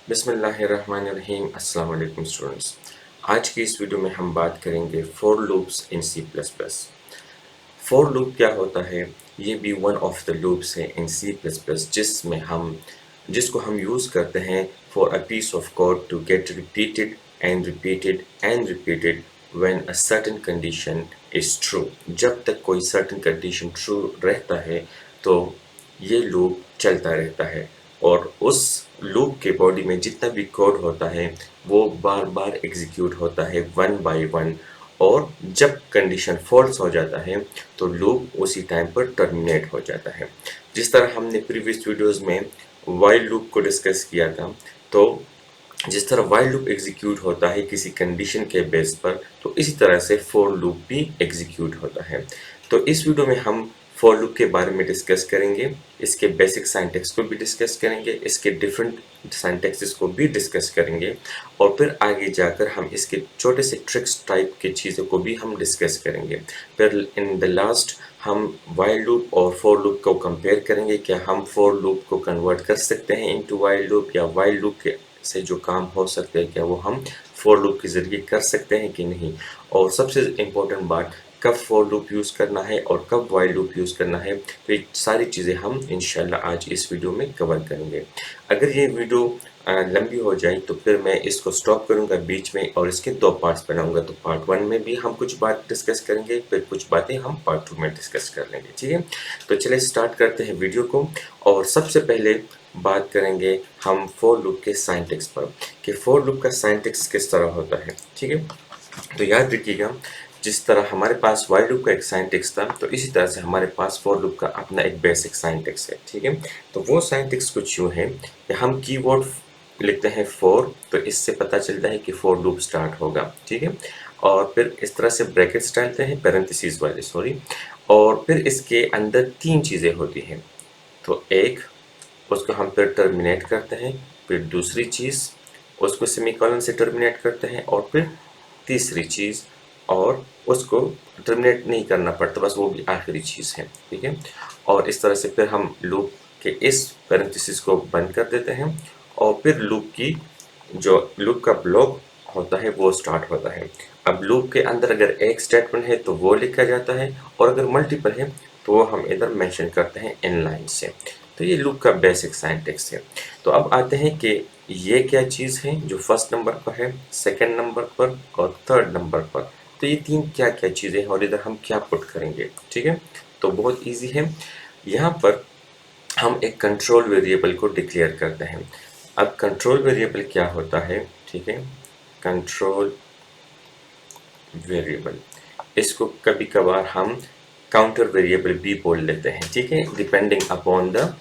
बिस्मिल्लाहिर्रहमानिर्रहीम। अस्सलाम वालेकुम स्टूडेंट्स। आज की इस वीडियो में हम बात करेंगे for loops in C plus plus. For loop क्या होता है? ये भी वन ऑफ द लूप्स है इन सी प्लस प्लस जिसको हम यूज़ करते हैं for a piece of code to get repeated and repeated and repeated when a certain condition is true. जब तक कोई सर्टेन कंडीशन ट्रू रहता है तो ये लूप चलता रहता है और उस लूप के बॉडी में जितना भी कोड होता है वो बार बार एग्जीक्यूट होता है वन बाय वन। और जब कंडीशन फॉल्स हो जाता है तो लूप उसी टाइम पर टर्मिनेट हो जाता है। जिस तरह हमने प्रीवियस वीडियोस में वाइल लूप को डिस्कस किया था, तो जिस तरह वाइल लूप एग्जीक्यूट होता है किसी कंडीशन के बेस पर, तो इसी तरह से फॉर लूप भी एग्जीक्यूट होता है। तो इस वीडियो में हम फॉर लूप के बारे में डिस्कस करेंगे, इसके बेसिक सिंटैक्स को भी डिस्कस करेंगे, इसके डिफरेंट सिंटैक्सेस को भी डिस्कस करेंगे और फिर आगे जाकर हम इसके छोटे से ट्रिक्स टाइप की चीज़ों को भी हम डिस्कस करेंगे। फिर इन द लास्ट हम वाइल लूप और फॉर लूप को कंपेयर करेंगे, क्या हम फॉर लूप को कन्वर्ट कर सकते हैं इनटू वाइल लूप, या वाइल लूप के से जो काम हो सकते हैं क्या वो हम फॉर लूप के ज़रिए कर सकते हैं कि नहीं। और सबसे इम्पोर्टेंट बात, कब फॉर लूप यूज़ करना है और कब वाइल लूप यूज़ करना है, तो ये सारी चीज़ें हम इंशाल्लाह आज इस वीडियो में कवर करेंगे। अगर ये वीडियो लंबी हो जाए तो फिर मैं इसको स्टॉप करूंगा बीच में और इसके दो पार्ट्स बनाऊंगा। तो पार्ट 1 में भी हम कुछ बात डिस्कस करेंगे, फिर कुछ बातें हम पार्ट 2 में डिस्कस कर लेंगे, ठीक है। तो चलिए स्टार्ट करते हैं वीडियो को। और सबसे पहले बात करेंगे हम फॉर लूप के सिंटैक्स पर, कि फॉर लूप का सिंटैक्स किस तरह होता है, ठीक है। तो याद रखिएगा, जिस तरह हमारे पास वाइल लूप का एक सिंटैक्स था, तो इसी तरह से हमारे पास फॉर लूप का अपना एक बेसिक सिंटैक्स है, ठीक है। तो वो सिंटैक्स कुछ यूँ है कि हम कीवर्ड लिखते हैं फॉर, तो इससे पता चलता है कि फॉर लूप स्टार्ट होगा, ठीक है। और फिर इस तरह से ब्रैकेट्स डालते हैं, पैरेंथेसिस वाले, सॉरी। और फिर इसके अंदर तीन चीज़ें होती हैं। तो एक, उसको हम फिर टर्मिनेट करते हैं, फिर दूसरी चीज़ उसको सेमीकोलन से टर्मिनेट करते हैं, और फिर तीसरी चीज़, और उसको टर्मिनेट नहीं करना पड़ता, बस वो भी आखिरी चीज़ है, ठीक है। और इस तरह से फिर हम लूप के इस पैरेंथेसिस को बंद कर देते हैं और फिर लूप का ब्लॉक होता है वो स्टार्ट होता है। अब लूप के अंदर अगर एक स्टेटमेंट है तो वो लिखा जाता है, और अगर मल्टीपल है तो वो हम इधर मेंशन करते हैं इन लाइन से। तो ये लूप का बेसिक सिंटैक्स है। तो अब आते हैं कि ये क्या चीज़ है जो फर्स्ट नंबर पर है, सेकंड नंबर पर और थर्ड नंबर पर। तो ये तीन क्या क्या चीज़ें हैं और इधर हम क्या पुट करेंगे, ठीक है। तो बहुत इजी है। यहाँ पर हम एक कंट्रोल वेरिएबल को डिक्लेयर करते हैं। अब कंट्रोल वेरिएबल क्या होता है, ठीक है। कंट्रोल वेरिएबल, इसको कभी कभार हम काउंटर वेरिएबल भी बोल लेते हैं, ठीक है, डिपेंडिंग अपॉन द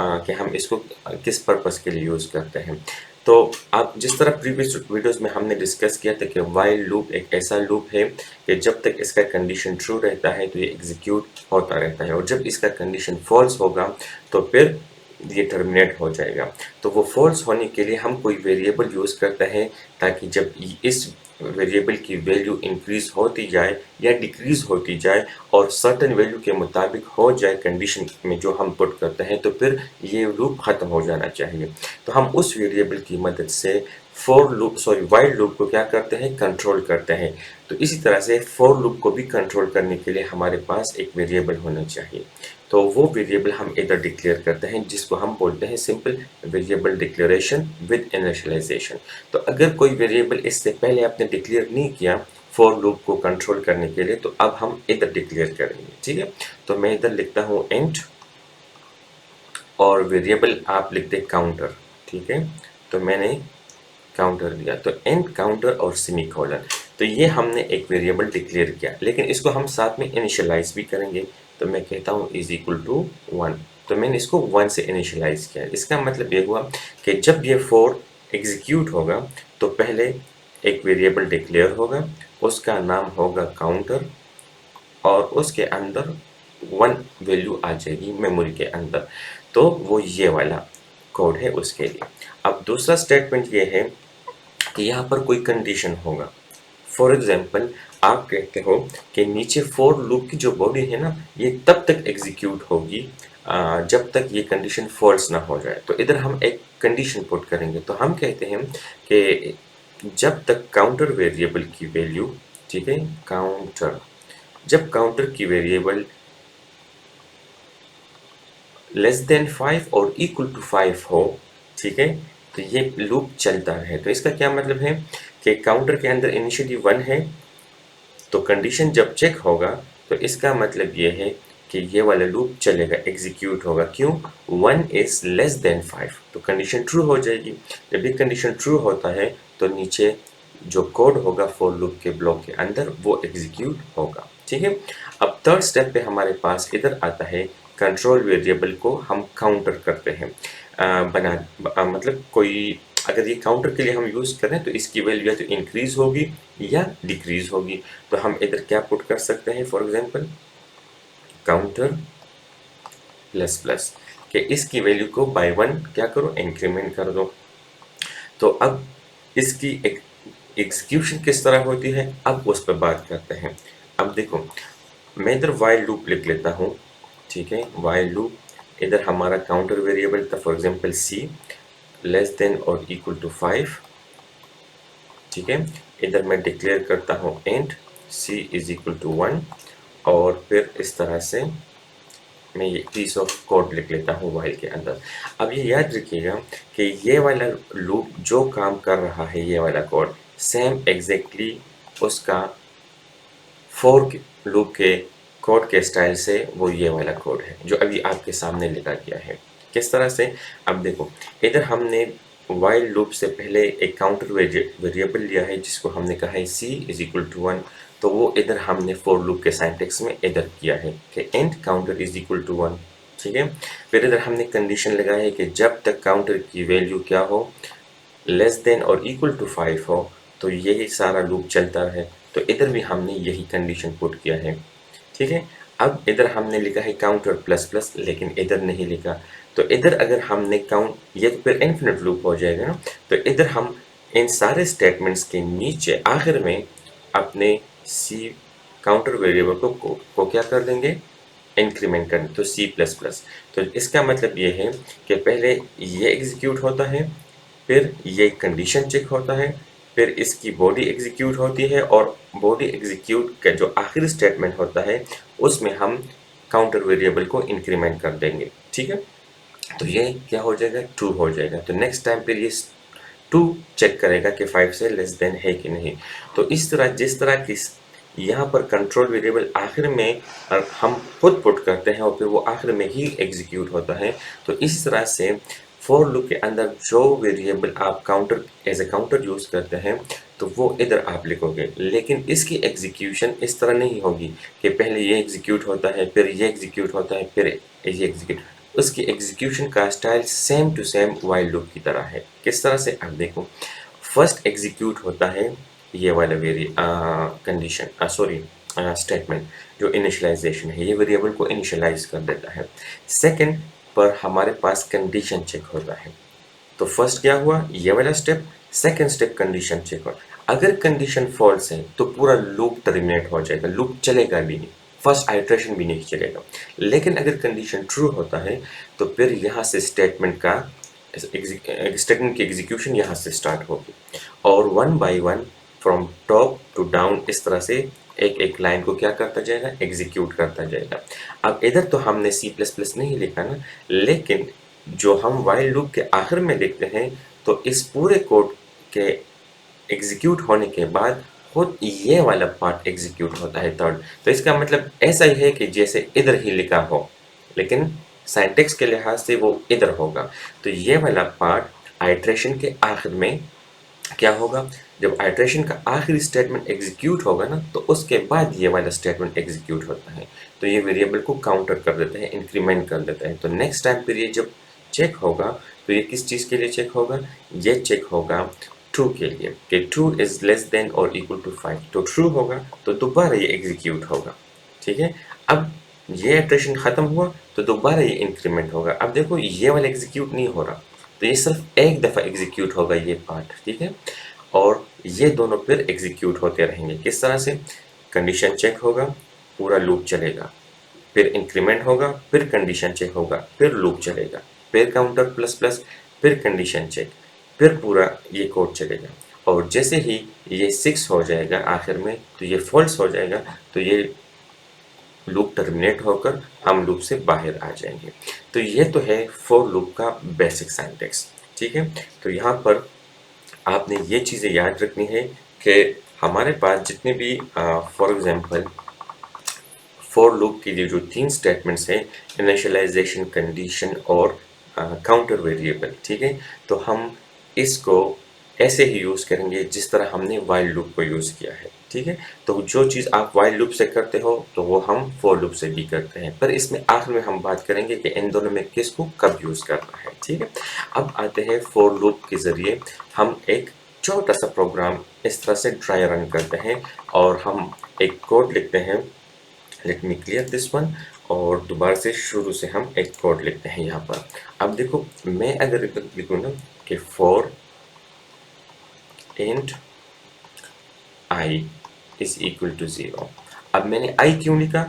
कि हम इसको किस पर्पस के लिए यूज़ करते हैं। तो आप जिस तरह प्रीवियस वीडियोस में हमने डिस्कस किया था कि वाइल लूप एक ऐसा लूप है कि जब तक इसका कंडीशन ट्रू रहता है तो ये एग्जीक्यूट होता रहता है, और जब इसका कंडीशन फॉल्स होगा तो फिर ये टर्मिनेट हो जाएगा। तो वो फॉल्स होने के लिए हम कोई वेरिएबल यूज़ करते हैं, ताकि जब इस वेरिएबल की वैल्यू इंक्रीज होती जाए या डिक्रीज होती जाए और सर्टेन वैल्यू के मुताबिक हो जाए कंडीशन में जो हम पुट करते हैं, तो फिर ये लूप ख़त्म हो जाना चाहिए। तो हम उस वेरिएबल की मदद से वाइल लूप को क्या करते हैं, कंट्रोल करते हैं। तो इसी तरह से फॉर लूप को भी कंट्रोल करने के लिए हमारे पास एक वेरिएबल होना चाहिए। तो वो वेरिएबल हम इधर डिक्लेयर करते हैं, जिसको हम बोलते हैं simple variable declaration with initialisation. तो अगर कोई वेरिएबल इससे पहले आपने डिक्लेयर नहीं किया फॉर लूप को कंट्रोल करने के लिए, तो अब हम इधर डिक्लेयर करेंगे, ठीक है। तो मैं इधर लिखता हूँ इंट, और वेरिएबल आप लिखते काउंटर, ठीक है। तो मैंने काउंटर दिया, तो इंट काउंटर और सेमीकोलन। तो ये हमने एक वेरिएबल डिक्लेयर किया, लेकिन इसको हम साथ में इनिशियलाइज भी करेंगे। तो मैं कहता हूँ इज इक्वल टू 1। तो मैंने इसको 1 से इनिशियलाइज किया। इसका मतलब ये हुआ कि जब ये फॉर एग्जीक्यूट होगा तो पहले एक वेरिएबल डिक्लेयर होगा, उसका नाम होगा काउंटर, और उसके अंदर 1 वैल्यू आ जाएगी मेमोरी के अंदर। तो वो ये वाला कोड है उसके लिए। अब दूसरा स्टेटमेंट ये है कि यहाँ पर कोई कंडीशन होगा। फॉर एग्जाम्पल, आप कहते हो कि नीचे फॉर लूप की जो बॉडी है ना, ये तब तक एग्जीक्यूट होगी जब तक ये कंडीशन फॉल्स ना हो जाए। तो इधर हम एक कंडीशन पुट करेंगे। तो हम कहते हैं कि जब तक काउंटर वेरिएबल की वैल्यू, ठीक है, जब काउंटर की वेरिएबल लेस देन 5 और इक्वल टू 5 हो, ठीक है, तो ये लूप चलता है। तो इसका क्या मतलब है कि काउंटर के अंदर इनिशियली 1 है, तो कंडीशन जब चेक होगा तो इसका मतलब ये है कि ये वाला लूप चलेगा, एग्जीक्यूट होगा। क्यों? 1 इज लेस देन 5, तो कंडीशन ट्रू हो जाएगी। जब ये कंडीशन ट्रू होता है तो नीचे जो कोड होगा फॉर लूप के ब्लॉक के अंदर वो एग्जीक्यूट होगा, ठीक है। अब थर्ड स्टेप पे हमारे पास इधर आता है कंट्रोल वेरिएबल को हम काउंटर करते हैं। मतलब कोई अगर ये काउंटर के लिए हम यूज़ करें तो इसकी वैल्यू या तो इंक्रीज होगी या डिक्रीज होगी। तो हम इधर क्या पुट कर सकते हैं, for example counter plus plus, कि इसकी वैल्यू को बाय 1 क्या करो, इंक्रीमेंट कर दो। तो अब इसकी एग्जीक्यूशन किस तरह होती है, अब उस पर बात करते हैं। अब देखो, मैं इधर वाइल लूप लिख लेता हूँ, ठीक है, वाइल लूप। इधर हमारा काउंटर वेरिएबल था for example C less than or equal to 5, ठीक है। इधर मैं डिक्लेयर करता हूँ int c is equal to 1, और फिर इस तरह से मैं ये पीस ऑफ कोड लिख लेता हूँ वाइल के अंदर। अब ये याद रखिएगा कि ये वाला लूप जो काम कर रहा है, ये वाला कोड सेम एग्जैक्टली उसका फोर लूप के कोड के स्टाइल से वो ये वाला कोड है जो अभी आपके सामने लिखा गया है। किस तरह से, अब देखो, इधर हमने वाइल लूप से पहले एक काउंटर वेरिएबल लिया है जिसको हमने कहा है c इज इक्वल टू 1, तो वो इधर हमने फॉर लूप के सिंटैक्स में इधर किया है कि int counter is equal to 1, ठीक है। फिर इधर हमने कंडीशन लगाया है कि जब तक काउंटर की वैल्यू क्या हो, less than or equal to 5 हो, तो यही सारा लूप चलता है। तो इधर भी हमने यही कंडीशन पुट किया है, ठीक है। अब इधर हमने लिखा है काउंटर प्लस प्लस, लेकिन इधर नहीं लिखा। तो इधर अगर हमने काउंट, ये तो फिर इन्फिनिट लूप हो जाएगा ना। तो इधर हम इन सारे स्टेटमेंट्स के नीचे आखिर में अपने सी काउंटर वेरिएबल को क्या कर देंगे, इंक्रीमेंट करना, तो सी प्लस प्लस। तो इसका मतलब ये है कि पहले ये एग्जीक्यूट होता है, फिर ये कंडीशन चेक होता है, फिर इसकी बॉडी एग्जीक्यूट होती है, और बॉडी एग्जीक्यूट का जो आखिरी स्टेटमेंट होता है उसमें हम काउंटर वेरिएबल को इंक्रीमेंट कर देंगे, ठीक है। तो ये क्या हो जाएगा, ट्रू हो जाएगा। तो नेक्स्ट टाइम फिर ये 2 चेक करेगा कि 5 से लेस देन है कि नहीं। तो इस तरह, जिस तरह की यहाँ पर कंट्रोल वेरिएबल आखिर में हम खुद पुट करते हैं और फिर वो आखिर में ही एग्जीक्यूट होता है, तो इस तरह से फॉर लूप के अंदर जो वेरिएबल आप counter as a counter use करते हैं तो वो इधर आप लिखोगे। लेकिन इसकी एग्जीक्यूशन इस तरह नहीं होगी कि पहले ये एग्जीक्यूट होता है, फिर ये एग्जीक्यूट होता है, फिर ये एग्जीक्यूट। उसकी एग्जीक्यूशन का style same to same while loop की तरह है। किस तरह से, आप देखो, फर्स्ट एग्जीक्यूट होता है ये वाला कंडीशन, सॉरी स्टेटमेंट जो इनिशियलाइजेशन है, ये वेरिएबल को इनिशियलाइज कर देता है। सेकंड पर हमारे पास कंडीशन चेक होता है। तो फर्स्ट क्या हुआ, ये वाला step. Second step condition check हुआ। अगर कंडीशन फॉल्स है तो पूरा लूप टर्मिनेट हो जाएगा, लूप चलेगा भी नहीं, फर्स्ट आइट्रेशन भी नहीं चलेगा। लेकिन अगर कंडीशन ट्रू होता है तो फिर यहाँ से स्टेटमेंट की एग्जीक्यूशन यहाँ से स्टार्ट होगी, और 1 by 1 from top to down इस तरह से एक एक लाइन को क्या करता जाएगा, एग्जीक्यूट करता जाएगा। अब इधर तो हमने C++ नहीं लिखा ना, लेकिन जो हम वाइल लूप के आखिर में लिखते हैं तो इस पूरे कोड के एग्जीक्यूट होने के बाद खुद ये वाला पार्ट एग्जीक्यूट होता है थर्ड। तो इसका मतलब ऐसा ही है कि जैसे इधर ही लिखा हो, लेकिन सिंटैक्स के लिहाज से वो इधर होगा। तो ये वाला पार्ट आइट्रेशन के आखिर में क्या होगा, जब आइट्रेशन का आखिरी स्टेटमेंट एग्जीक्यूट होगा ना, तो उसके बाद ये वाला स्टेटमेंट एग्जीक्यूट होता है। तो ये वेरिएबल को काउंटर कर देता है, इंक्रीमेंट कर देता है। तो नेक्स्ट टाइम फिर ये जब चेक होगा तो ये किस चीज़ के लिए चेक होगा, ये चेक होगा ट्रू के लिए कि true is less than or equal to 5। तो ट्रू होगा तो दोबारा ये एग्जीक्यूट होगा, ठीक है। अब ये आइट्रेशन खत्म हुआ तो दोबारा ये इंक्रीमेंट होगा। अब देखो, ये वाला एग्जीक्यूट नहीं हो रहा, तो ये सिर्फ एक दफ़ा एग्जीक्यूट होगा ये पार्ट, ठीक है। और ये दोनों फिर एग्जीक्यूट होते रहेंगे। किस तरह से, कंडीशन चेक होगा, पूरा लूप चलेगा, फिर इंक्रीमेंट होगा, फिर कंडीशन चेक होगा, फिर लूप चलेगा, फिर काउंटर प्लस प्लस, फिर कंडीशन चेक, फिर पूरा ये कोड चलेगा। और जैसे ही ये 6 हो जाएगा आखिर में, तो ये फॉल्स हो जाएगा, तो ये लूप टर्मिनेट होकर हम लूप से बाहर आ जाएंगे। तो ये तो है फॉर लूप का बेसिक सिंटैक्स, ठीक है। तो यहाँ पर आपने ये चीज़ें याद रखनी है कि हमारे पास जितने भी फॉर एग्जांपल फॉर लूप के लिए जो 3 स्टेटमेंट्स हैं, इनिशियलाइजेशन, कंडीशन और काउंटर वेरिएबल, ठीक है। तो हम इसको ऐसे ही यूज़ करेंगे जिस तरह हमने व्हाइल लूप को यूज़ किया है, ठीक है। तो जो चीज़ आप व्हाइल लूप से करते हो तो वो हम फॉर लूप से भी करते हैं, पर इसमें आखिर में हम बात करेंगे कि इन दोनों में किसको कब यूज़ करना है, ठीक है। अब आते हैं फॉर लूप के ज़रिए हम एक छोटा सा प्रोग्राम इस तरह से ट्राई रन करते हैं और हम एक कोड लिखते हैं। Let me clear this one. और दोबारा से शुरू से हम एक कोड लिखते हैं यहाँ पर। अब देखो, मैं अगर लिखूँ ना कि for int I is equal to 0। अब मैंने आई क्यों लिखा?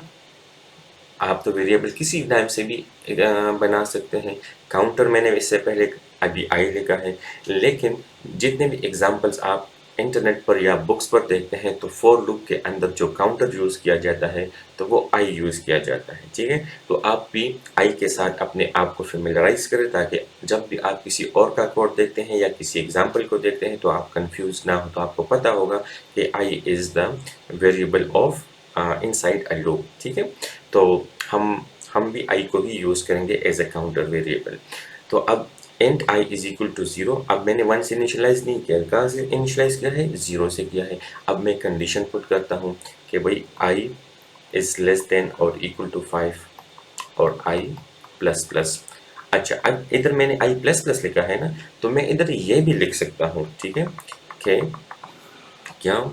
आप तो वेरिएबल किसी नाम से भी बना सकते हैं। काउंटर मैंने इससे पहले अभी आई लिखा है, लेकिन जितने भी एग्जांपल्स आप इंटरनेट पर या बुक्स पर देखते हैं तो फॉर लूप के अंदर जो काउंटर यूज़ किया जाता है तो वो आई यूज़ किया जाता है, ठीक है। तो आप भी आई के साथ अपने आप को फेमिलराइज करें ताकि जब भी आप किसी और का कोड देखते हैं या किसी एग्जाम्पल को देखते हैं तो आप कंफ्यूज ना हो, तो आपको पता होगा कि I is the variable of inside a loop, ठीक है। तो हम भी आई को ही यूज़ करेंगे एज अ काउंटर वेरिएबल। तो अब int I is equal to 0। अब मैंने 1 से इनिशियलाइज नहीं किया, कहाँ से इनिशियलाइज किया है? 0 से किया है। अब मैं कंडीशन पुट करता हूँ कि भाई I is less than or equal to 5 और आई प्लस प्लस। अच्छा, अब इधर मैंने आई प्लस प्लस लिखा है ना, तो मैं इधर ये भी लिख सकता हूँ, ठीक है, कि क्या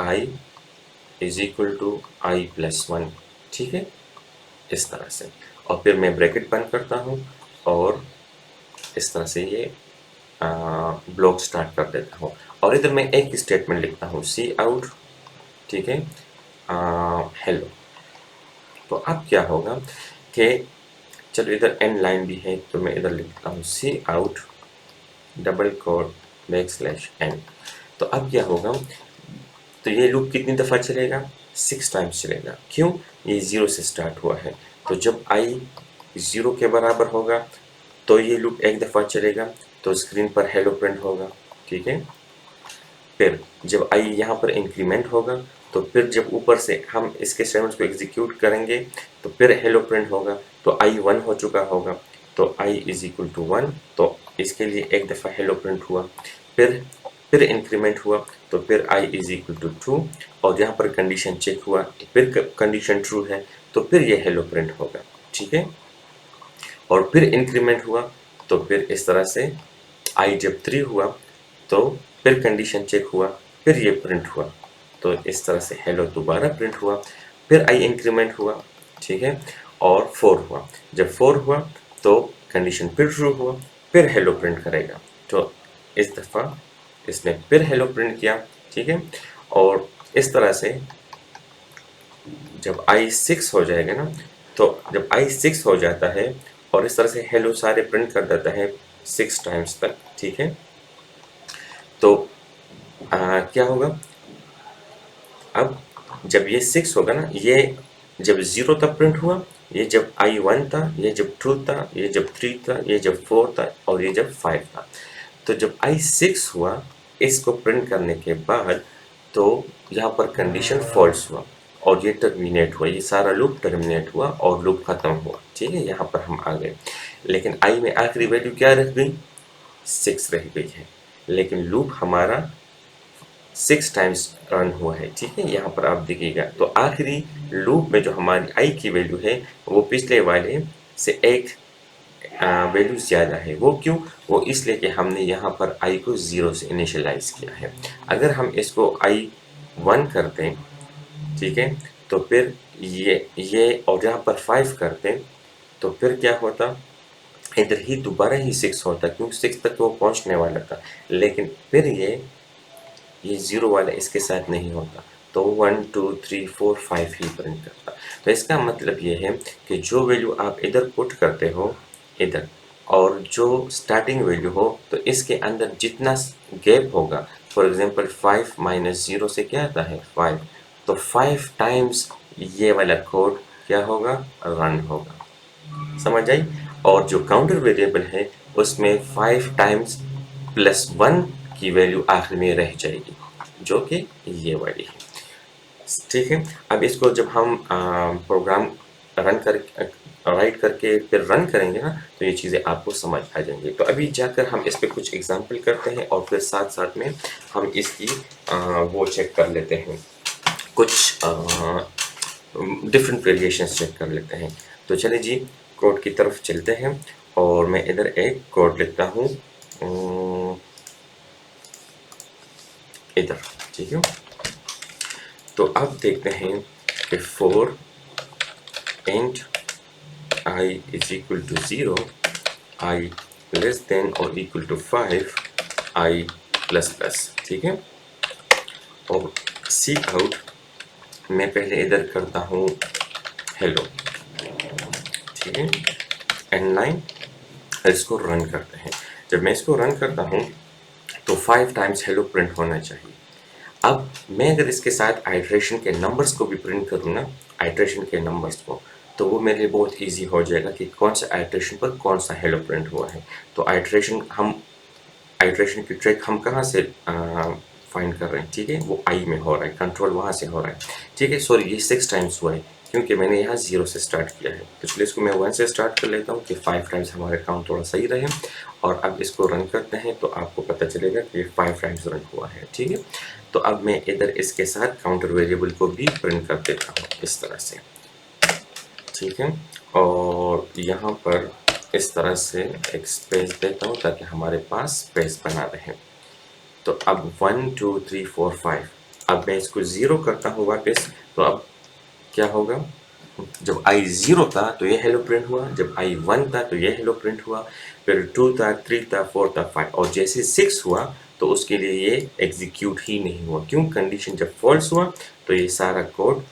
I is equal to I plus 1, ठीक है, इस तरह से। और फिर मैं ब्रैकेट बंद करता हूँ और इस तरह से ये ब्लॉक स्टार्ट कर देता हूँ। और इधर मैं एक स्टेटमेंट लिखता हूँ, सी आउट, ठीक है, हेलो। तो अब क्या होगा कि चलो इधर एंड लाइन भी है, तो मैं इधर लिखता हूँ C out double quote back slash N. तो अब क्या होगा, तो ये लूप कितनी दफ़ा चलेगा? 6 टाइम्स चलेगा। क्यों? ये 0 से स्टार्ट हुआ है, तो जब आई 0 के बराबर होगा तो ये लूप एक दफ़ा चलेगा, तो स्क्रीन पर हेलो प्रिंट होगा, ठीक है। फिर जब आई यहाँ पर इंक्रीमेंट होगा, तो फिर जब ऊपर से हम इसके स्टेटमेंट्स को एग्जीक्यूट करेंगे तो फिर हेलो प्रिंट होगा, तो आई 1 हो चुका होगा, तो आई इज इक्वल टू 1, तो इसके लिए एक दफ़ा हेलो प्रिंट हुआ। फिर इंक्रीमेंट हुआ, तो फिर आई इज इक्वल टू 2, और यहाँ पर कंडीशन चेक हुआ तो फिर कंडीशन ट्रू है, तो फिर ये हेलो प्रिंट होगा, ठीक है। और फिर इंक्रीमेंट हुआ, तो फिर इस तरह से आई जब 3 हुआ तो फिर कंडीशन चेक हुआ, फिर ये प्रिंट हुआ, तो इस तरह से हेलो दोबारा प्रिंट हुआ। फिर आई इंक्रीमेंट हुआ, ठीक है, और 4 हुआ। जब 4 हुआ तो कंडीशन फिर ट्रू हुआ, फिर हेलो प्रिंट करेगा, तो इस दफ़ा इसने फिर हेलो प्रिंट किया, ठीक है। और इस तरह से जब आई 6 हो जाएगा ना, तो जब आई 6 हो जाता है और इस तरह से हेलो सारे प्रिंट कर देता है 6 टाइम्स तक, ठीक है। तो क्या होगा, अब जब ये 6 होगा ना, ये जब 0 तक प्रिंट हुआ, ये जब आई 1 था, ये जब 2 था, ये जब 3 था, ये जब 4 था और ये जब 5 था। तो जब आई 6 हुआ इसको प्रिंट करने के बाद, तो यहाँ पर कंडीशन फॉल्स हुआ और ये टर्मिनेट हुआ, ये सारा लूप टर्मिनेट हुआ और लूप खत्म हुआ, ठीक है। यहाँ पर हम आ गए, लेकिन आई में आखिरी वैल्यू क्या रह गई? 6 रह गई है, लेकिन लूप हमारा 6 टाइम्स रन हुआ है, ठीक है। यहाँ पर आप देखिएगा, तो आखिरी लूप में जो हमारी आई की वैल्यू है वो पिछले वाले से एक वैल्यू ज़्यादा है। वो क्यों? वो इसलिए कि हमने यहाँ पर आई को 0 से इनिशियलाइज किया है। अगर हम इसको आई 1 कर दें, ठीक है, तो फिर ये और यहाँ पर 5 कर दें, तो फिर क्या होता, इधर ही दोबारा ही 6 होता, क्योंकि 6 तक वो पहुँचने वाला था, लेकिन फिर ये 0 वाला इसके साथ नहीं होता, तो 1 2 3 4 5 ही प्रिंट करता। तो इसका मतलब ये है कि जो वैल्यू आप इधर पुट करते हो, इधर और जो स्टार्टिंग वैल्यू हो तो इसके अंदर जितना गैप होगा, फॉर एग्जांपल 5 माइनस 0 से क्या आता है 5, तो 5 टाइम्स ये वाला कोड क्या होगा, रन होगा। समझ आई? और जो काउंटर वेरिएबल है उसमें 5 टाइम्स प्लस 1 की वैल्यू आखिर में रह जाएगी, जो कि ये वाली है। ठीक है, अब इसको जब हम प्रोग्राम रन कर राइट करके फिर रन करेंगे ना, तो ये चीज़ें आपको समझ आ जाएंगी। तो अभी जाकर हम इस पे कुछ एग्जांपल करते हैं और फिर साथ साथ में हम इसकी वो चेक कर लेते हैं, कुछ डिफरेंट वेरिएशंस चेक कर लेते हैं। तो चलिए जी, कोड की तरफ चलते हैं और मैं इधर एक कोड लिखता हूँ इधर, ठीक है। तो अब देखते हैं कि four int I is equal to 0, I less than or equal to 5, I plus plus, ठीक है। और सीक आउट मैं पहले इधर करता हूँ हेलो, ठीक है, एंड लाइन, इसको रन करते हैं। जब मैं इसको रन करता हूँ तो 5 टाइम्स हेलो प्रिंट होना चाहिए। अब मैं अगर इसके साथ आइट्रेशन के नंबर्स को भी प्रिंट करूँ ना, आइट्रेशन के नंबर्स को, तो वो मेरे लिए बहुत इजी हो जाएगा कि कौन सा आइट्रेशन पर कौन सा हेलो प्रिंट हुआ है। तो आइट्रेशन की ट्रैक हम कहाँ से फाइंड कर रहे हैं, ठीक है, वो आई में हो रहा है, कंट्रोल वहाँ से हो रहा है, ठीक है। सॉरी, ये 6 टाइम्स हुआ है क्योंकि मैंने यहाँ 0 से स्टार्ट किया है, तो चलिए इसको मैं 1 से स्टार्ट कर लेता हूँ कि 5 टाइम्स हमारा काउंट थोड़ा सही रहे। और अब इसको रन करते हैं तो आपको पता चलेगा कि 5 टाइम्स रन हुआ है, ठीक है। तो अब मैं इधर इसके साथ काउंटर वेरिएबल को भी प्रिंट कर देता हूँ इस तरह से, ठीक है। और यहाँ पर इस तरह से एक स्पेस देता हूँ ताकि हमारे पास स्पेस बना रहे। तो अब 1 2 3 4 5, अब मैं इसको 0 करता हूँ वापस, तो अब क्या होगा, जब i 0 था तो ये हेलो प्रिंट हुआ, जब i 1 था तो ये हेलो प्रिंट हुआ, फिर 2 था, 3 था, 4 था, 5, और जैसे 6 हुआ तो उसके लिए ये एग्जीक्यूट ही नहीं हुआ। क्यों? कंडीशन जब फॉल्स हुआ तो ये सारा कोड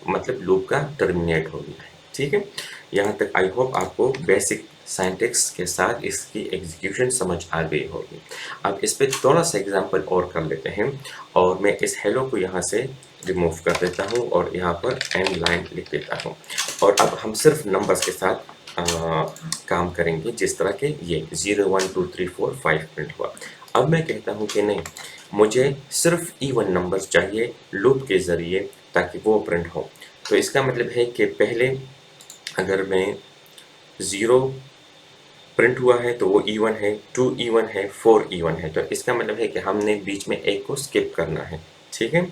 मतलब लूप का टर्मिनेट हो गया है, ठीक है। यहाँ तक आई होप आपको बेसिक सिंटैक्स के साथ इसकी एग्जीक्यूशन समझ आ गई होगी। अब इस पे थोड़ा सा एग्जांपल और कर लेते हैं और मैं इस हेलो को यहाँ से रिमूव कर देता हूँ और यहाँ पर एंड लाइन लिख देता हूँ। और अब हम सिर्फ नंबर्स के साथ काम करेंगे, जिस तरह के ये 0 1 2 3 4 5 प्रिंट हुआ। अब मैं कहता हूँ कि नहीं, मुझे सिर्फ इवन नंबर्स चाहिए लूप के ज़रिए ताकि वो प्रिंट हो। तो इसका मतलब है कि पहले अगर मैं 0 प्रिंट हुआ है तो वो इवन है, 2 इवन है, 4 इवन है, तो इसका मतलब है कि हमने बीच में एक को स्किप करना है, ठीक है।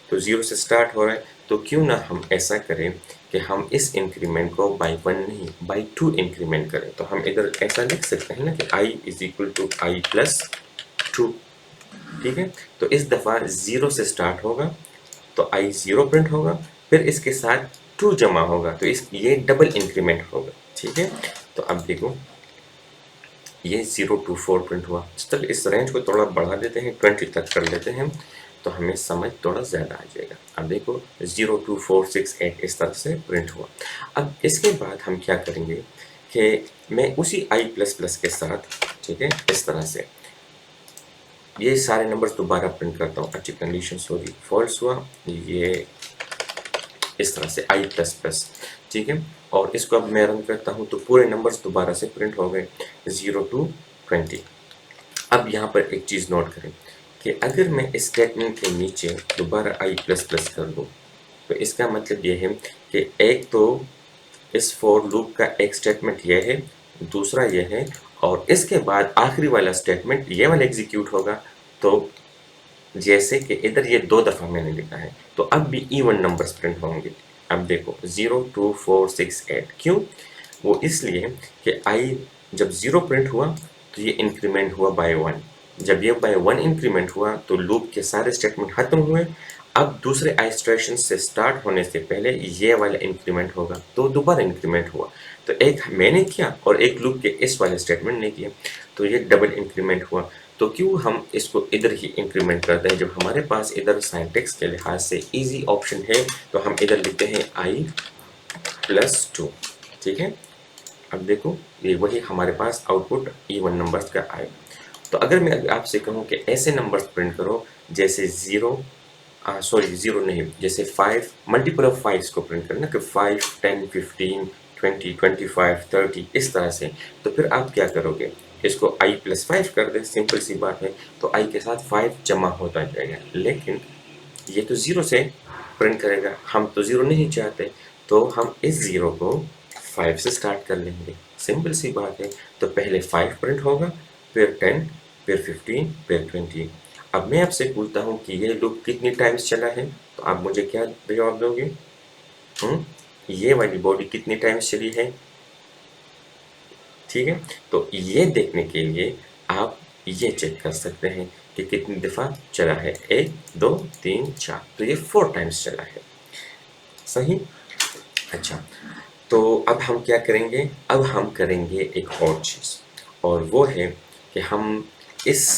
तो 0 से स्टार्ट हो रहा है, तो क्यों ना हम ऐसा करें कि हम इस इंक्रीमेंट को बाई 1 नहीं बाई 2 इंक्रीमेंट करें। तो हम इधर ऐसा लिख सकते हैं ना कि i is equal to I plus 2, ठीक है। तो इस दफ़ा 0 से स्टार्ट होगा तो i 0 प्रिंट होगा, फिर इसके साथ 2 जमा होगा, तो ये डबल इंक्रीमेंट होगा, ठीक है। तो अब देखो ये 0 2 4 प्रिंट हुआ। चल इस रेंज को थोड़ा बढ़ा देते हैं, 20 तक कर लेते हैं, तो हमें समझ थोड़ा ज़्यादा आ जाएगा। अब देखो 0 2 4 6 8 इस तरह से प्रिंट हुआ। अब इसके बाद हम क्या करेंगे कि मैं उसी i प्लस प्लस के साथ, ठीक है, इस तरह से ये सारे नंबर्स दोबारा प्रिंट करता हूँ। अच्छी कंडीशन होगी, फॉल्स हुआ, ये इस तरह से i प्लस प्लस, ठीक है। और इसको अब मैं रन करता हूँ तो पूरे नंबर्स दोबारा से प्रिंट हो गए 0 टू 20। अब यहाँ पर एक चीज़ नोट करें कि अगर मैं इस स्टेटमेंट के नीचे दोबारा i प्लस प्लस कर दूँ तो इसका मतलब ये है कि एक तो इस फॉर लूप का एक स्टेटमेंट ये है, दूसरा ये है, और इसके बाद आखिरी वाला स्टेटमेंट ये वाला एग्जीक्यूट होगा। तो जैसे कि इधर ये 2 दफ़ा मैंने लिखा है, तो अब भी इवन नंबर्स प्रिंट होंगे। अब देखो 0 2 4 6 8, क्यों? वो इसलिए कि i जब 0 प्रिंट हुआ तो ये इंक्रीमेंट हुआ बाय 1, जब ये बाय 1 इंक्रीमेंट हुआ तो लूप के सारे स्टेटमेंट खत्म हुए। अब दूसरे आइटरेशन से स्टार्ट होने से पहले ये वाला इंक्रीमेंट होगा, तो दोबारा इंक्रीमेंट हुआ, तो एक मैंने किया और एक लूप के इस वाले स्टेटमेंट ने किया, तो ये डबल इंक्रीमेंट हुआ। तो क्यों हम इसको इधर ही इंक्रीमेंट करते हैं जब हमारे पास इधर सिंटैक्स के लिहाज से इजी ऑप्शन है, तो हम इधर लिखते हैं i प्लस 2, ठीक है। अब देखो ये वही हमारे पास आउटपुट इवन नंबर्स का आएगा। तो अगर मैं आपसे कहूँ कि ऐसे नंबर्स प्रिंट करो जैसे ज़ीरो नहीं, जैसे 5 मल्टीपल ऑफ 5 को प्रिंट करना कि 5, 10, 15, 20, 25, 30 इस तरह से, तो फिर आप क्या करोगे, इसको i + 5 कर दें, सिंपल सी बात है। तो i के साथ 5 जमा होता जाएगा, लेकिन ये तो 0 से प्रिंट करेगा, हम तो 0 नहीं चाहते, तो हम इस 0 को 5 से स्टार्ट कर लेंगे, सिंपल सी बात है। तो पहले 5 प्रिंट होगा, फिर 10, फिर 15, फिर 20। अब मैं आपसे पूछता हूँ कि ये लूप कितनी टाइम्स चला है, तो आप मुझे क्या जवाब दोगे? ये वाली बॉडी कितनी टाइम्स चली है? ठीक है, तो ये देखने के लिए आप ये चेक कर सकते हैं कि कितनी दफ़ा चला है, 1, 2, 3, 4, तो ये 4 टाइम्स चला है, सही। अच्छा, तो अब हम क्या करेंगे, अब हम करेंगे एक और चीज़, और वो है कि हम इस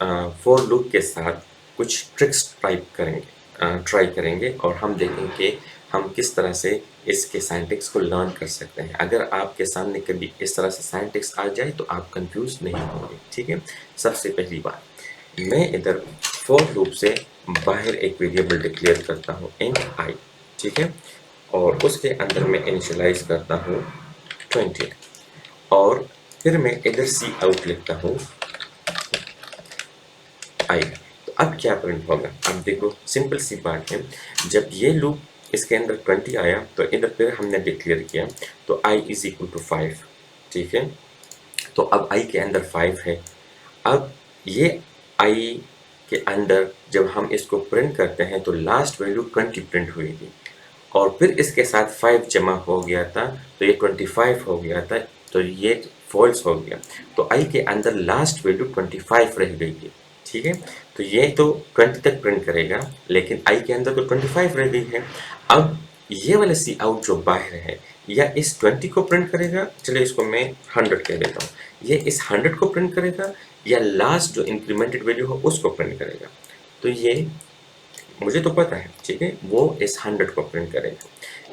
फॉर लूप के साथ कुछ ट्रिक्स ट्राई करेंगे और हम देखेंगे कि हम किस तरह से इसके साइंटिक्स को लर्न कर सकते हैं। अगर आपके सामने कभी इस तरह से साइंटिक्स आ जाए तो आप कंफ्यूज नहीं होंगे, ठीक है। सबसे पहली बात, मैं इधर फॉर लूप से बाहर एक वेरिएबल डिक्लेयर करता हूँ int i, ठीक है, और उसके अंदर मैं इनिशियलाइज करता हूँ 20, और फिर मैं इधर सी आउट लिखता हूँ आई। तो अब क्या प्रिंट होगा, अब देखो सिंपल सी बात है, जब ये लूप इसके अंदर 20 आया तो इधर फिर हमने डिक्लेयर किया, तो i = 5, ठीक है। तो अब i के अंदर 5 है। अब ये i के अंदर जब हम इसको प्रिंट करते हैं तो लास्ट वैल्यू 20 प्रिंट हुई थी, और फिर इसके साथ 5 जमा हो गया था, तो ये 25 हो गया था, तो ये फॉल्स हो गया। तो i के अंदर लास्ट वैल्यू 25 रह गई थी, ठीक है। तो ये तो 20 तक प्रिंट करेगा, लेकिन i के अंदर तो 25 रह गई है। अब ये वाला सी आउट जो बाहर है, या इस 20 को प्रिंट करेगा, चलिए इसको मैं 100 कह देता हूँ, ये इस 100 को प्रिंट करेगा या लास्ट जो इंक्रीमेंटेड वैल्यू हो उसको प्रिंट करेगा। तो ये मुझे तो पता है, ठीक है, वो इस 100 को प्रिंट करेगा,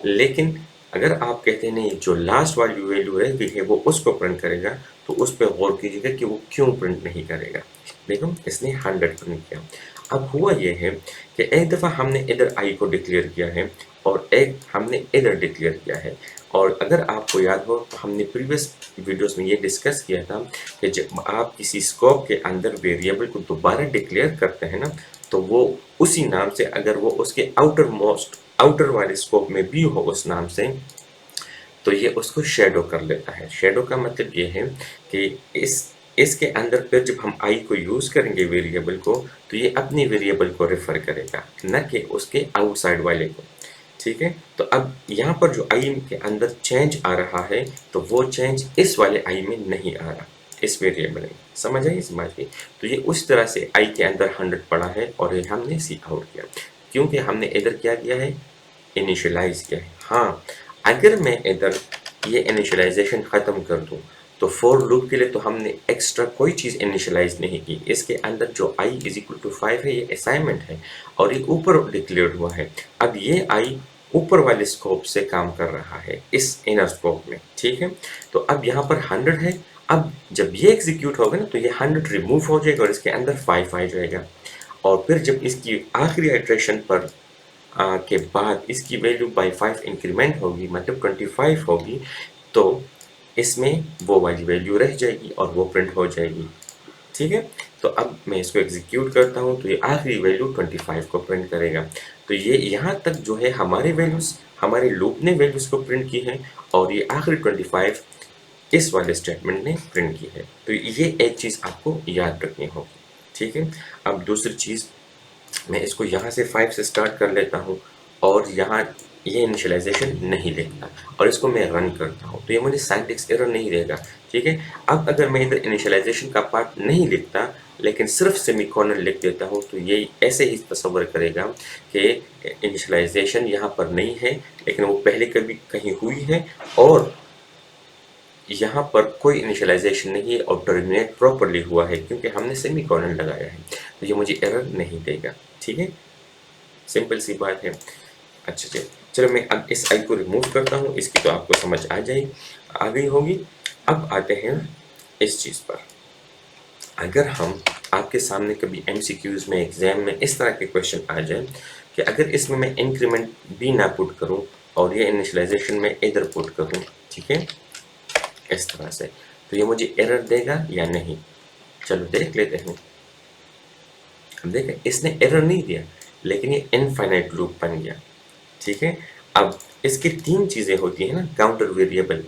लेकिन अगर आप कहते हैं नहीं जो लास्ट वाली वैल्यू रह गई है वो उसको प्रिंट करेगा, तो उस पर गौर कीजिएगा कि वो क्यों प्रिंट नहीं करेगा। देखो इसने 100 प्रिंट किया। अब हुआ ये है कि एक दफ़ा हमने इधर i को डिक्लेयर किया है और एक हमने इधर डिक्लेयर किया है, और अगर आपको याद हो तो हमने प्रीवियस वीडियोस में ये डिस्कस किया था कि जब आप किसी स्कोप के अंदर वेरिएबल को दोबारा डिक्लेयर करते हैं ना, तो वो उसी नाम से, अगर वो उसके आउटर वाले स्कोप में भी हो उस नाम से, तो ये उसको शैडो कर लेता है। शैडो का मतलब ये है कि इसके अंदर फिर जब हम i को यूज़ करेंगे वेरिएबल को, तो ये अपनी वेरिएबल को रेफर करेगा, न कि उसके आउटसाइड वाले को, ठीक है। तो अब यहाँ पर जो i के अंदर चेंज आ रहा है, तो वो चेंज इस वाले i में नहीं आ रहा, इस वेरिएबल में, समझ आई इस बात की। तो ये उस तरह से i के अंदर 100 पड़ा है और ये हमने सी आउट किया, क्योंकि हमने इधर क्या किया है, इनिशियलाइज किया है। हाँ, अगर मैं इधर ये इनिशियलाइजेशन ख़त्म कर दूँ, तो फॉर लूप के लिए तो हमने एक्स्ट्रा कोई चीज़ इनिशियलाइज नहीं की। इसके अंदर जो i = 5 है, ये असाइनमेंट है और ये ऊपर डिक्लेयर्ड हुआ है। अब ये i ऊपर वाले स्कोप से काम कर रहा है, इस इनर स्कोप में, ठीक है। तो अब यहाँ पर 100 है, अब जब ये एग्जीक्यूट होगा ना, तो ये 100 रिमूव हो जाएगा और इसके अंदर 5 आ जाएगा, और फिर जब इसकी आखिरी इटरेशन पर के बाद इसकी वैल्यू बाई 5 इंक्रीमेंट होगी, मतलब 25 होगी, तो इसमें वो वाली वैल्यू रह जाएगी और वो प्रिंट हो जाएगी, ठीक है। तो अब मैं इसको एग्जीक्यूट करता हूँ, तो ये आखिरी वैल्यू 25 को प्रिंट करेगा। तो ये यहाँ तक जो है हमारे वैल्यूज़, हमारे लूप ने वैल्यूज़ को प्रिंट की है, और ये आखिरी 25 इस वाले स्टेटमेंट ने प्रिंट की है। तो ये एक चीज़ आपको याद रखनी होगी, ठीक है। अब दूसरी चीज़, मैं इसको यहाँ से 5 से स्टार्ट कर लेता हूँ और यहाँ ये इनिशियलाइजेशन नहीं लिखता और इसको मैं रन करता हूँ, तो ये मुझे सिंटैक्स एरर नहीं देगा, ठीक है। अब अगर मैं इधर इनिशियलाइजेशन का पार्ट नहीं लिखता, लेकिन सिर्फ सेमीकोलन लिख देता हूँ, तो ये ऐसे ही तस्वर करेगा कि इनिशियलाइजेशन यहाँ पर नहीं है, लेकिन वो पहले कभी कहीं हुई है, और यहाँ पर कोई इनिशियलाइजेशन नहीं है और टर्मिनेट प्रॉपरली हुआ है क्योंकि हमने सेमीकोलन लगाया है, तो ये मुझे एरर नहीं देगा, ठीक है। सिंपल सी बात है। अच्छा जी, चलो मैं अब इस आई को रिमूव करता हूँ, इसकी तो आपको समझ आ गई होगी। अब आते हैं इस चीज़ पर। अगर हम आपके सामने कभी एमसीक्यूज में एग्जाम में इस तरह के क्वेश्चन आ जाए कि अगर इसमें मैं इंक्रीमेंट भी ना पुट करूं और ये इनिशियलाइजेशन में इधर पुट करूं, ठीक है, इस तरह से, तो ये मुझे एरर देगा या नहीं? चलो देख लेते हैं। अब देखें, इसने एरर नहीं दिया, लेकिन ये इनफाइनाइट लूप बन गया, ठीक है। अब इसकी तीन चीजें होती है ना, काउंटर वेरिएबल,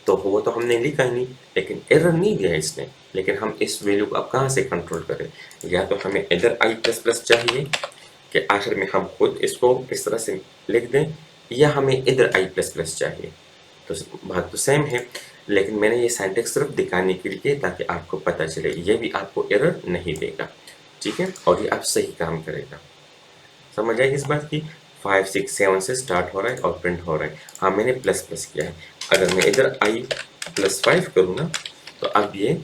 तो वो तो हमने लिखा ही नहीं, लेकिन एरर नहीं दिया इसने। लेकिन हम इस वैल्यू को अब कहाँ से कंट्रोल करें? या तो हमें इधर आई प्लस प्लस चाहिए कि आखिर में हम खुद इसको इस तरह से लिख दें, या हमें इधर आई प्लस प्लस चाहिए। तो बात तो सेम है, लेकिन मैंने ये सिंटैक्स सिर्फ दिखाने के लिए ताकि आपको पता चले, ये भी आपको एरर नहीं देगा, ठीक है, और ये अब सही काम करेगा। समझ आई इस बात की? 5 6 7 से स्टार्ट हो रहा है और प्रिंट हो रहा है। हाँ, मैंने प्लस प्लस किया है। अगर मैं इधर आई प्लस 5 करूँगा तो अब ये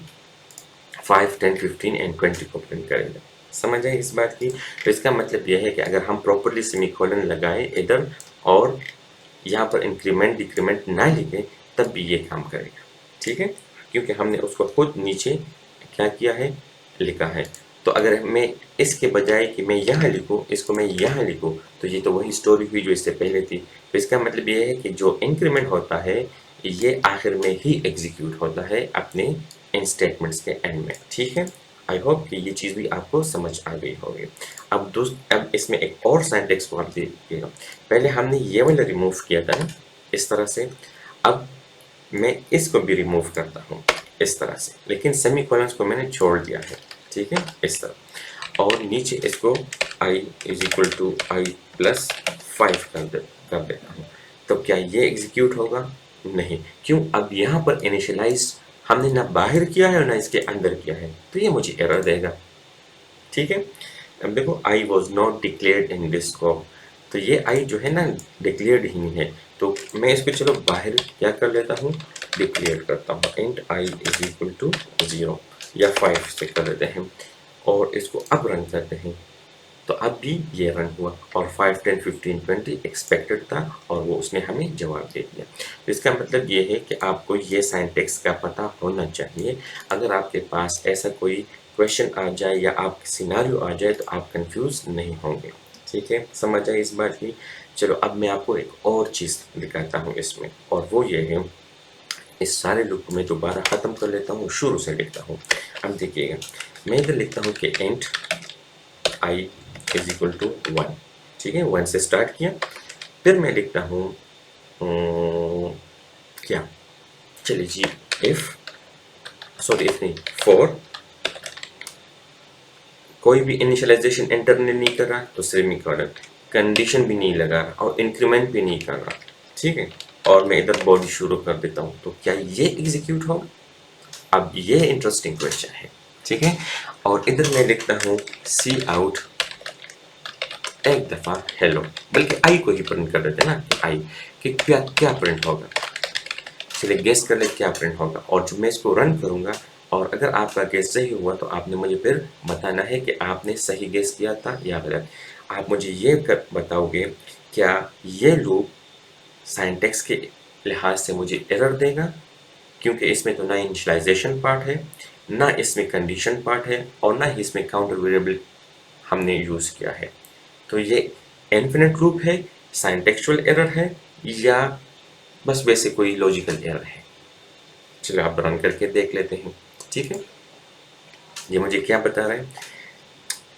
5 10 15 एंड 20 को प्रिंट करेगा। समझ आई इस बात की? तो इसका मतलब यह है कि अगर हम प्रॉपरली सेमीकोलन लगाए इधर और यहाँ पर इंक्रीमेंट डिक्रीमेंट ना लिखें, तब भी ये काम करेगा, ठीक है, क्योंकि हमने उसको खुद नीचे क्या किया है, लिखा है। तो अगर मैं इसके बजाय कि मैं यहाँ लिखूँ, इसको मैं यहाँ लिखूँ, तो ये तो वही स्टोरी हुई जो इससे पहले थी। तो इसका मतलब ये है कि जो इंक्रीमेंट होता है ये आखिर में ही एग्जीक्यूट होता है अपने इन स्टेटमेंट्स के एंड में, ठीक है। आई होप कि ये चीज़ भी आपको समझ आ गई होगी। अब इसमें एक और सिंटैक्स को आप देखिएगा। पहले हमने ये वाला रिमूव किया था ना, इस तरह से। अब मैं इसको भी रिमूव करता हूँ इस तरह से, लेकिन सेमीकोलंस को मैंने छोड़ दिया है, ठीक है, इस तरह। और नीचे इसको i is equal to I plus 5 कर देता हूँ। तो क्या ये एग्जीक्यूट होगा? नहीं। क्यों? अब यहाँ पर इनिशियलाइज हमने ना बाहर किया है और ना इसके अंदर किया है, तो ये मुझे एरर देगा, ठीक है। अब देखो, I was not declared in this scope, तो ये आई जो है ना डिक्लेयर्ड ही नहीं है। तो मैं इसको चलो बाहर क्या कर लेता हूँ, डिक्लेयर करता हूँ, int I is equal to 0 या 5 से कर देते हैं और इसको अब रन करते हैं। तो अब भी ये रन हुआ और 5 10 15 20 एक्सपेक्टेड था और वो उसने हमें जवाब दे दिया। तो इसका मतलब ये है कि आपको ये सिंटैक्स का पता होना चाहिए। अगर आपके पास ऐसा कोई क्वेश्चन आ जाए या आप सिनेरियो आ जाए तो आप कंफ्यूज नहीं होंगे, ठीक है। समझ आए इस बात की? चलो अब मैं आपको एक और चीज़ दिखाता हूँ इसमें, और वो ये है, इस सारे लूप को मैं दोबारा ख़त्म कर लेता हूँ, शुरू से लिखता हूँ। अब देखिएगा, मैं इधर लिखता हूँ कि int I is equal to 1, ठीक है, 1 से स्टार्ट किया। फिर मैं लिखता हूँ क्या, चलिए जी, इफ नहीं, फॉर कोई भी इनिशियलाइजेशन एंटर नहीं कर रहा तो सेमीकोलन, कंडीशन भी नहीं लगा रहा और इंक्रीमेंट भी नहीं कर रहा, ठीक है, और मैं इधर बॉडी शुरू कर देता हूँ, तो क्या ये एग्जीक्यूट होगा? अब ये इंटरेस्टिंग क्वेश्चन है, ठीक है। और इधर मैं लिखता हूँ सी आउट एक दफ़ा हेलो, बल्कि आई को ही प्रिंट कर देते हैं ना, आई, कि क्या क्या प्रिंट होगा। चलिए गेस कर ले क्या प्रिंट होगा, और जब मैं इसको रन करूँगा और अगर आपका गेस सही हुआ तो आपने मुझे फिर बताना है कि आपने सही गेस किया था या गलत। आप मुझे ये बताओगे क्या ये लूप सिंटैक्स के लिहाज से मुझे एरर देगा, क्योंकि इसमें तो ना इनिशियलाइजेशन पार्ट है, ना इसमें कंडीशन पार्ट है, और ना ही इसमें काउंटर वेरिएबल हमने यूज़ किया है। तो ये इन्फिनिट लूप है, सिंटैक्चुअल एरर है, या बस वैसे कोई लॉजिकल एरर है? चलो आप रन करके देख लेते हैं, ठीक है। ये मुझे क्या बता रहा है,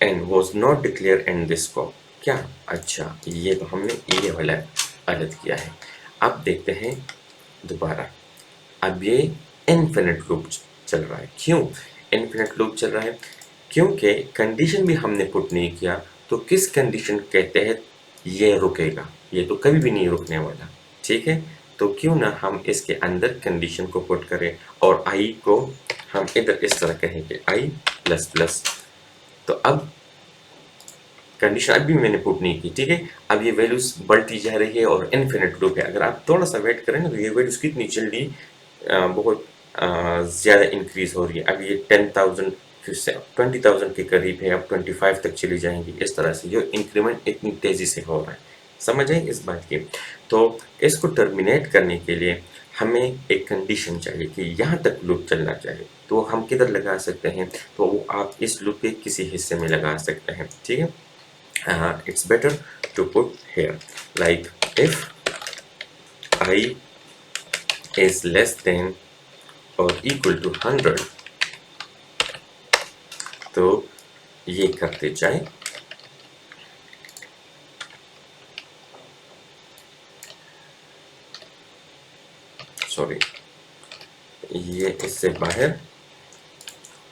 n was not declare in this scope. क्या? अच्छा, ये तो हमने ये वाला गलत किया है। अब देखते हैं दोबारा। अब ये इन्फिनिट लूप चल रहा है। क्यों इन्फिनिट लूप चल रहा है? क्योंकि कंडीशन भी हमने पुट नहीं किया, तो किस कंडीशन के तहत ये रुकेगा? ये तो कभी भी नहीं रुकने वाला, ठीक है। तो क्यों ना हम इसके अंदर कंडीशन को पुट करें और आई को हम इधर इस तरह कहेंगे आई प्लस प्लस। तो अब कंडीशन अभी मैंने पुट नहीं की, ठीक है। अब ये वैल्यूज बढ़ती जा रही है और इन्फिनिट लूप है। अगर आप थोड़ा सा वेट करें ना तो ये वैल्यूज कितनी जल्दी बहुत ज़्यादा इंक्रीज हो रही है। अब ये 10,000 फिर से 20,000 के करीब है, अब 25 तक चली जाएंगी। इस तरह से ये इंक्रीमेंट इतनी तेज़ी से हो रहा है, समझ आई इस बात की? तो इसको टर्मिनेट करने के लिए हमें एक कंडीशन चाहिए कि यहाँ तक लूप चलना चाहिए। तो हम किधर लगा सकते हैं? तो वो आप इस लूप के किसी हिस्से में लगा सकते हैं, ठीक है? It's better to put here like if I is less than or equal to 100, तो ये करते जाए, सॉरी, ये इससे बाहर,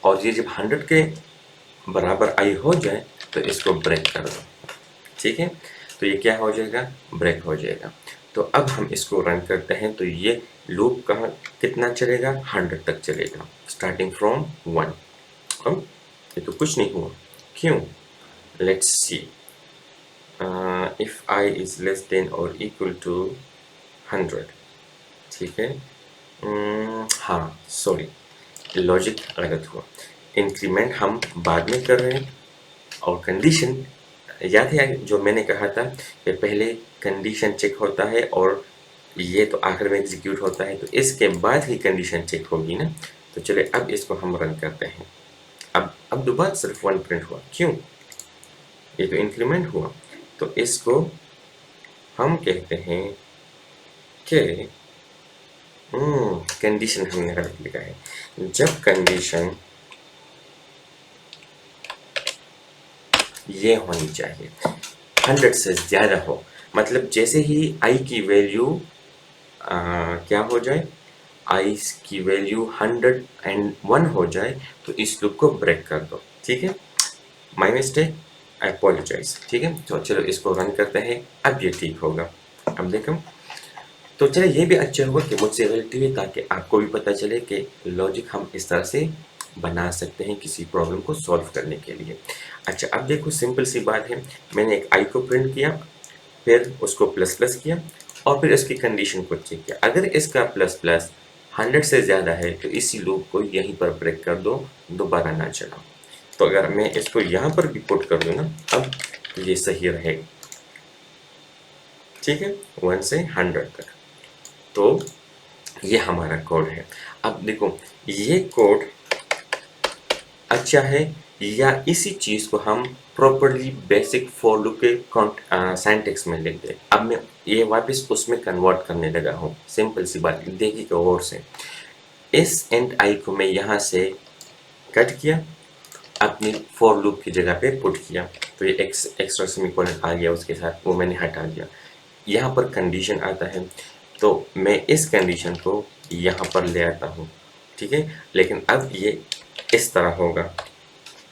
और ये जब 100 के बराबर आई हो जाए तो इसको ब्रेक कर दो, ठीक है? तो ये क्या हो जाएगा? ब्रेक हो जाएगा। तो अब हम इसको रन करते हैं तो ये लूप कहाँ कितना चलेगा? 100 तक चलेगा, स्टार्टिंग फ्रॉम 1। अब ये तो कुछ नहीं हुआ, क्यों? Let's see, if I is less than or equal to 100, ठीक है? हाँ, सॉरी, लॉजिक गलत हुआ। इंक्रीमेंट हम बाद में कर रहे हैं, और कंडीशन याद है जो मैंने कहा था कि पहले कंडीशन चेक होता है और ये तो आखिर में एग्जीक्यूट होता है, तो इसके बाद ही कंडीशन चेक होगी ना। तो चलिए अब इसको हम रन करते हैं। अब दोबारा सिर्फ 1 प्रिंट हुआ, क्यों? ये तो इंक्रीमेंट हुआ। तो इसको हम कहते हैं कि कंडीशन हमने गलत लिखा है। जब कंडीशन ये होनी चाहिए 100 से ज़्यादा हो, मतलब जैसे ही i की वैल्यू क्या हो जाए, i की वैल्यू 101 हो जाए तो इस लूप को ब्रेक कर दो, ठीक है? माई मिस्टेक, आई अपोलोजाइज, ठीक है? तो चलो इसको रन करते हैं, अब ये ठीक होगा। अब देखो, तो चलिए ये भी अच्छा हुआ कि मुझसे गलती हुई, ताकि आपको भी पता चले कि लॉजिक हम इस तरह से बना सकते हैं किसी प्रॉब्लम को सॉल्व करने के लिए। अच्छा, अब देखो सिंपल सी बात है, मैंने एक i को प्रिंट किया, फिर उसको प्लस प्लस किया, और फिर इसकी कंडीशन को चेक किया। अगर इसका प्लस प्लस 100 से ज़्यादा है तो इसी लूप को यहीं पर ब्रेक कर दो, दोबारा ना चलाओ। तो अगर मैं इसको यहाँ पर भी पुट कर दूँ ना, अब तो ये सही रहेगा, ठीक है? 1 से 100 तक। तो ये हमारा कोड है। अब देखो, ये कोड अच्छा है, या इसी चीज़ को हम प्रॉपरली बेसिक फॉर लूप के सिंटैक्स में लिख दें। अब मैं ये वापस उसमें कन्वर्ट करने लगा हूँ। सिंपल सी बात, देखिए गौर से, इस एंड आई को मैं यहाँ से कट किया, अपनी फॉर लूप की जगह पे पुट किया, तो ये एक्स्ट्रा सेमीकोलन आ गया उसके साथ, वो मैंने हटा दिया। यहाँ पर कंडीशन आता है, तो मैं इस कंडीशन को यहाँ पर ले आता हूँ, ठीक है? लेकिन अब ये इस तरह होगा,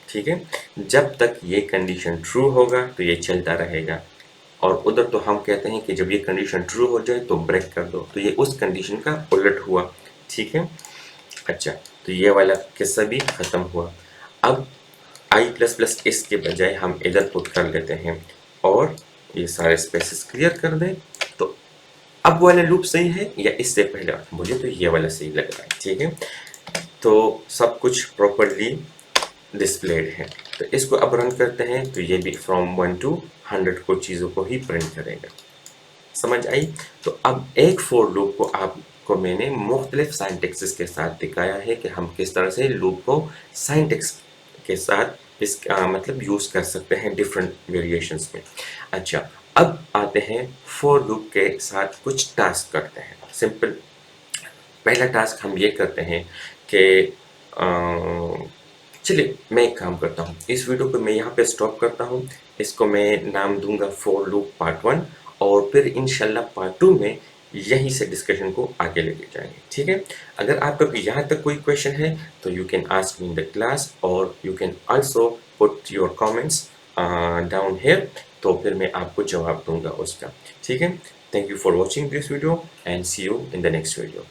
ठीक है? जब तक ये कंडीशन ट्रू होगा तो ये चलता रहेगा, और उधर तो हम कहते हैं कि जब ये कंडीशन ट्रू हो जाए तो ब्रेक कर दो, तो ये उस कंडीशन का उलट हुआ, ठीक है? अच्छा, तो ये वाला किस्सा भी ख़त्म हुआ। अब i प्लस प्लस इसके बजाय हम इधर पुट कर लेते हैं, और ये सारे स्पेसेस क्लियर कर दें। तो अब वाला लूप सही है या इससे पहले? मुझे तो ये वाला सही लग रहा है, ठीक है? तो सब कुछ प्रॉपरली डिस्प्लेड है। तो इसको अब रन करते हैं, तो ये भी फ्रॉम 1 to 100 को चीज़ों को ही प्रिंट करेगा। समझ आई? तो अब एक फॉर लूप को आपको मैंने मुख्तलिफ सिंटैक्सेस के साथ दिखाया है कि हम किस तरह से लूप को सिंटैक्स के साथ मतलब यूज़ कर सकते हैं डिफरेंट वेरिएशंस में। अच्छा, अब आते हैं फॉर लूप के साथ कुछ टास्क करते हैं। सिंपल, पहला टास्क हम ये करते हैं कि चलिए मैं एक काम करता हूँ, इस वीडियो को मैं यहाँ पे स्टॉप करता हूँ। इसको मैं नाम दूंगा फॉर लूप पार्ट 1, और फिर इंशाल्लाह पार्ट 2 में यहीं से डिस्कशन को आगे लेके जाएंगे, ठीक है? अगर आपका भी यहाँ तक कोई क्वेश्चन है तो you can ask me in the class, और you can also put your comments down here, तो फिर मैं आपको जवाब दूंगा उसका, ठीक है? Thank you for watching this video, and see you in the next video.